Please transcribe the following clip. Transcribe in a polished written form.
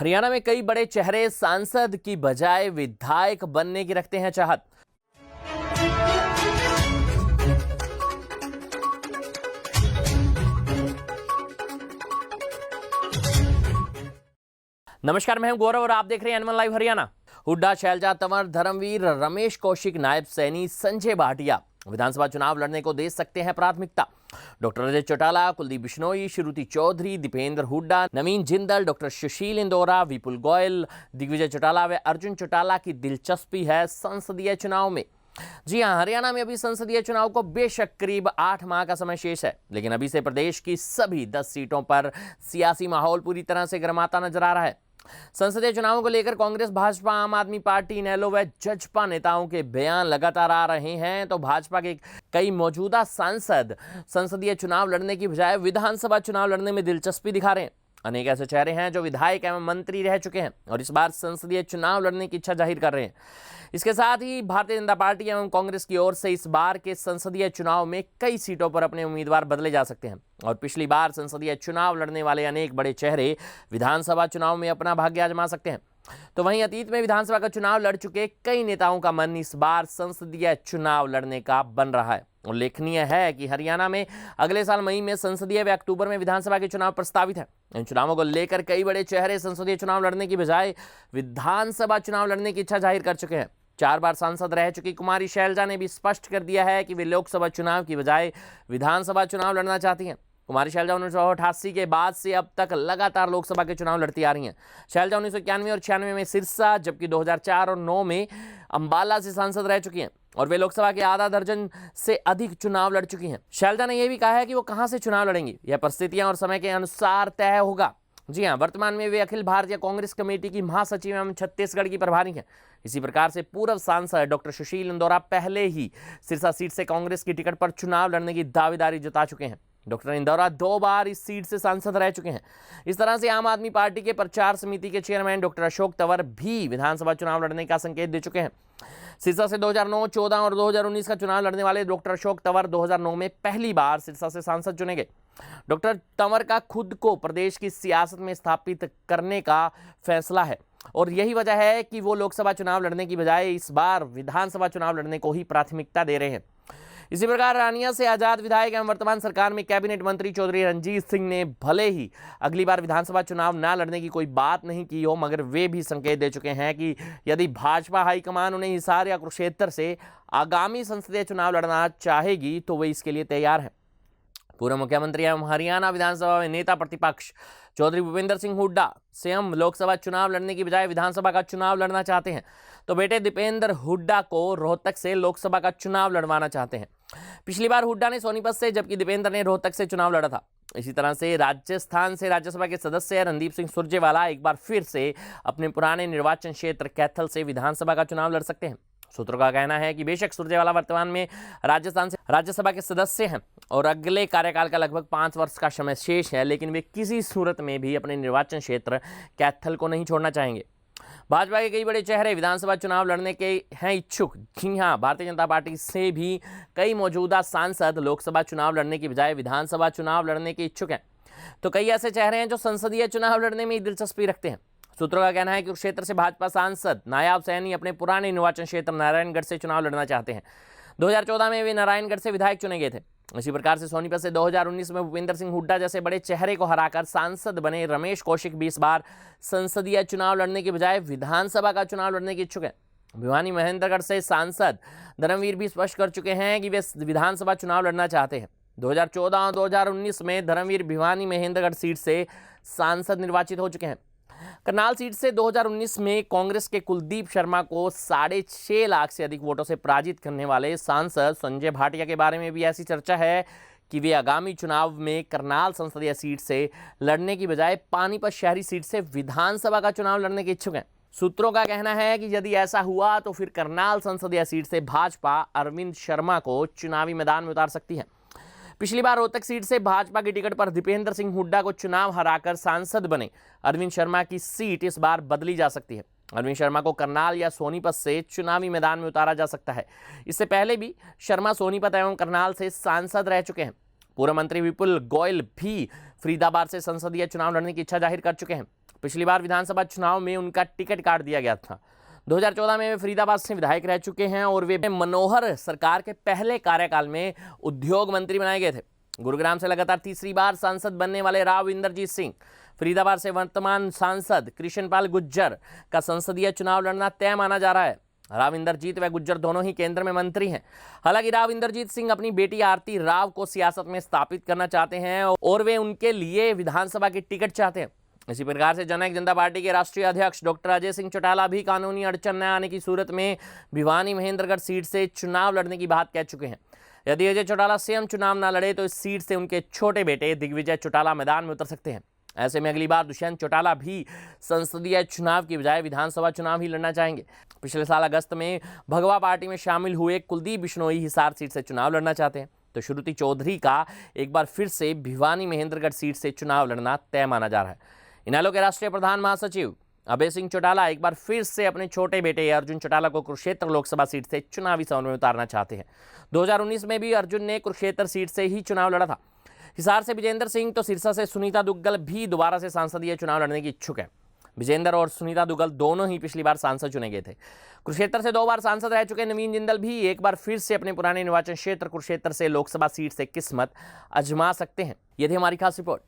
हरियाणा में कई बड़े चेहरे सांसद की बजाय विधायक बनने की रखते हैं चाहत। नमस्कार, मैं हूं गौरव और आप देख रहे हैं एनिमल लाइव हरियाणा। हुड्डा, शैलजा तंवर, धर्मवीर, रमेश कौशिक, नायब सैनी, संजय भाटिया विधानसभा चुनाव लड़ने को दे सकते हैं प्राथमिकता। डॉक्टर अजय चौटाला, कुलदीप बिश्नोई, श्रुति चौधरी, दीपेंद्र हुड्डा, नवीन जिंदल, डॉक्टर सुशील इंदौरा, विपुल गोयल, दिग्विजय चौटाला व अर्जुन चौटाला की दिलचस्पी है संसदीय चुनाव में। जी हां, हरियाणा में अभी संसदीय चुनाव को बेशक करीब 8 माह का समय शेष है, लेकिन अभी से प्रदेश की सभी 10 सीटों पर सियासी माहौल पूरी तरह से गर्माता नजर आ रहा है। संसदीय चुनावों को लेकर कांग्रेस, भाजपा, आम आदमी पार्टी, इनेलो व जजपा नेताओं के बयान लगातार आ रहे हैं, तो भाजपा के कई मौजूदा सांसद संसदीय चुनाव लड़ने की बजाय विधानसभा चुनाव लड़ने में दिलचस्पी दिखा रहे हैं। अनेक ऐसे चेहरे हैं जो विधायक एवं मंत्री रह चुके हैं और इस बार संसदीय चुनाव लड़ने की इच्छा जाहिर कर रहे हैं। इसके साथ ही भारतीय जनता पार्टी एवं कांग्रेस की ओर से इस बार के संसदीय चुनाव में कई सीटों पर अपने उम्मीदवार बदले जा सकते हैं और पिछली बार संसदीय चुनाव लड़ने वाले अनेक बड़े चेहरे विधानसभा चुनाव में अपना भाग्य आजमा सकते हैं। तो वहीं अतीत में विधानसभा का चुनाव लड़ चुके कई नेताओं का मन इस बार संसदीय चुनाव लड़ने का बन रहा है। उल्लेखनीय है कि हरियाणा में अगले साल मई में संसदीय व अक्टूबर में विधानसभा के चुनाव प्रस्तावित है। इन चुनावों को लेकर कई बड़े चेहरे संसदीय चुनाव लड़ने की बजाय विधानसभा चुनाव लड़ने की इच्छा जाहिर कर चुके हैं। 4 बार सांसद रह चुकी कुमारी शैलजा ने भी स्पष्ट कर दिया है कि वे लोकसभा चुनाव की बजाय विधानसभा चुनाव लड़ना चाहती हैं। कुमारी शैलजा 1988 के बाद से अब तक लगातार लोकसभा के चुनाव लड़ती आ रही हैं। शैलजा 1991 और 96 में सिरसा, जबकि 2004 और 9 में अंबाला से सांसद रह चुकी हैं और वे लोकसभा के आधा दर्जन से अधिक चुनाव लड़ चुकी हैं। शैलजा ने यह भी कहा है कि वो कहां से चुनाव लड़ेंगी, यह परिस्थितियां और समय के अनुसार तय होगा। जी हां, वर्तमान में वे अखिल भारतीय कांग्रेस कमेटी की महासचिव एवं छत्तीसगढ़ की प्रभारी हैं। इसी प्रकार से पूर्व सांसद डॉक्टर सुशील इंदौरा पहले ही सिरसा सीट से कांग्रेस की टिकट पर चुनाव लड़ने की दावेदारी जता चुके हैं। डॉक्टर इंदौरा 2 बार इस सीट से सांसद रह चुके हैं। इस तरह से आम आदमी पार्टी के प्रचार समिति के चेयरमैन डॉक्टर अशोक तंवर भी विधानसभा चुनाव लड़ने का संकेत दे चुके हैं। सिरसा से 2009, 14 और 2019 का चुनाव लड़ने वाले डॉक्टर अशोक तंवर 2009 में पहली बार सिरसा से सांसद चुने गए। डॉक्टर तंवर का खुद को प्रदेश की सियासत में स्थापित करने का फैसला है और यही वजह है कि वो लोकसभा चुनाव लड़ने की बजाय इस बार विधानसभा चुनाव लड़ने को ही प्राथमिकता दे रहे हैं। इसी प्रकार रानिया से आजाद विधायक एवं वर्तमान सरकार में कैबिनेट मंत्री चौधरी रणजीत सिंह ने भले ही अगली बार विधानसभा चुनाव न लड़ने की कोई बात नहीं की हो, मगर वे भी संकेत दे चुके हैं कि यदि भाजपा हाईकमान उन्हें हिसार या कुरुक्षेत्र से आगामी संसदीय चुनाव लड़ना चाहेगी तो वे इसके लिए तैयार हैं। पूर्व मुख्यमंत्री एवं हरियाणा विधानसभा में नेता प्रतिपक्ष चौधरी भूपेंद्र सिंह हुड्डा स्वयं लोकसभा चुनाव लड़ने की बजाय विधानसभा का चुनाव लड़ना चाहते हैं, तो बेटे दीपेंद्र हुड्डा को रोहतक से लोकसभा का चुनाव लड़वाना चाहते हैं। पिछली बार हुड्डा ने सोनीपत से, जबकि दीपेंद्र ने रोहतक से चुनाव लड़ा था। इसी तरह से राजस्थान से राज्यसभा के सदस्य रणदीप सिंह सुरजेवाला एक बार फिर से अपने पुराने निर्वाचन क्षेत्र कैथल से विधानसभा का चुनाव लड़ सकते हैं। सूत्रों का कहना है कि बेशक सुरजेवाला वर्तमान में राजस्थान से राज्यसभा के सदस्य हैं और अगले कार्यकाल का लगभग 5 वर्ष का समय शेष है, लेकिन वे किसी सूरत में भी अपने निर्वाचन क्षेत्र कैथल को नहीं छोड़ना चाहेंगे। भाजपा के कई बड़े चेहरे विधानसभा चुनाव लड़ने के हैं इच्छुक। जी हां, भारतीय जनता पार्टी से भी कई मौजूदा सांसद लोकसभा चुनाव लड़ने की बजाय विधानसभा चुनाव लड़ने के इच्छुक हैं। तो कई ऐसे चेहरे हैं जो संसदीय चुनाव लड़ने में दिलचस्पी रखते हैं। सूत्रों का कहना है कि क्षेत्र से भाजपा सांसद नायब सैनी अपने पुराने निर्वाचन क्षेत्र नारायणगढ़ से चुनाव लड़ना चाहते हैं। 2014 में वे नारायणगढ़ से विधायक चुने गए थे। इसी प्रकार से सोनीपत से 2019 में भूपेंद्र सिंह हुड्डा जैसे बड़े चेहरे को हराकर सांसद बने रमेश कौशिक भी इस बार संसदीय चुनाव लड़ने के बजाय विधानसभा का चुनाव लड़ने के इच्छुक हैं। भिवानी महेंद्रगढ़ से सांसद धर्मवीर भी स्पष्ट कर चुके हैं कि वे विधानसभा चुनाव लड़ना चाहते हैं। 2014 और 2019 में धर्मवीर भिवानी महेंद्रगढ़ सीट से सांसद निर्वाचित हो चुके हैं। करनाल सीट से 2019 में कांग्रेस के कुलदीप शर्मा को 6.5 लाख से अधिक वोटों से पराजित करने वाले सांसद संजय भाटिया के बारे में भी ऐसी चर्चा है कि वे आगामी चुनाव में करनाल संसदीय सीट से लड़ने की बजाय पानीपत शहरी सीट से विधानसभा का चुनाव लड़ने के इच्छुक हैं। सूत्रों का कहना है कि यदि ऐसा हुआ तो फिर करनाल संसदीय सीट से भाजपा अरविंद शर्मा को चुनावी मैदान में उतार सकती है। पिछली बार रोहतक सीट से भाजपा की टिकट पर दीपेंद्र सिंह हुड्डा को चुनाव हराकर सांसद बने अरविंद शर्मा की सीट इस बार बदली जा सकती है। अरविंद शर्मा को करनाल या सोनीपत से चुनावी मैदान में उतारा जा सकता है। इससे पहले भी शर्मा सोनीपत एवं करनाल से सांसद रह चुके हैं। पूर्व मंत्री विपुल गोयल भी फरीदाबाद से संसदीय चुनाव लड़ने की इच्छा जाहिर कर चुके हैं। पिछली बार विधानसभा चुनाव में उनका टिकट काट दिया गया था। 2014 में वे फरीदाबाद से विधायक रह चुके हैं और वे मनोहर सरकार के पहले कार्यकाल में उद्योग मंत्री बनाए गए थे। गुरुग्राम से लगातार तीसरी बार सांसद बनने वाले राव इंद्रजीत सिंह फरीदाबाद से वर्तमान सांसद कृष्णपाल गुज्जर का संसदीय चुनाव लड़ना तय माना जा रहा है। राव इंद्रजीत व गुज्जर दोनों ही केंद्र में मंत्री हैं। हालांकि राव इंद्रजीत सिंह अपनी बेटी आरती राव को सियासत में स्थापित करना चाहते हैं और वे उनके लिए विधानसभा की टिकट चाहते हैं। इसी प्रकार से जननायक जनता पार्टी के राष्ट्रीय अध्यक्ष डॉक्टर अजय सिंह चौटाला भी कानूनी अड़चन न आने की सूरत में भिवानी महेंद्रगढ़ सीट से चुनाव लड़ने की बात कह चुके हैं। यदि अजय चौटाला स्वयं चुनाव न लड़े तो इस सीट से उनके छोटे बेटे दिग्विजय चौटाला मैदान में उतर सकते हैं। ऐसे में अगली बार दुष्यंत चौटाला भी संसदीय चुनाव की बजाय विधानसभा चुनाव ही लड़ना चाहेंगे। पिछले साल अगस्त में भगवा पार्टी में शामिल हुए कुलदीप बिश्नोई हिसार सीट से चुनाव लड़ना चाहते हैं, तो श्रुति चौधरी का एक बार फिर से भिवानी महेंद्रगढ़ सीट से चुनाव लड़ना तय माना जा रहा है। इनेलो के राष्ट्रीय प्रधान महासचिव अभय सिंह चौटाला एक बार फिर से अपने छोटे बेटे अर्जुन चौटाला को कुरुक्षेत्र लोकसभा सीट से चुनावी समर में उतारना चाहते हैं। 2019 में भी अर्जुन ने कुरुक्षेत्र सीट से ही चुनाव लड़ा था। हिसार से विजेंद्र सिंह तो सिरसा से सुनीता दुग्गल भी दोबारा से संसदीय चुनाव लड़ने की इच्छुक है। विजेंद्र और सुनीता दुग्गल दोनों ही पिछली बार सांसद चुने गए थे। कुरुक्षेत्र से 2 बार सांसद रह चुके नवीन जिंदल भी एक बार फिर से अपने पुराने निर्वाचन क्षेत्र कुरुक्षेत्र से लोकसभा सीट से किस्मत आजमा सकते हैं। ये थी हमारी खास रिपोर्ट।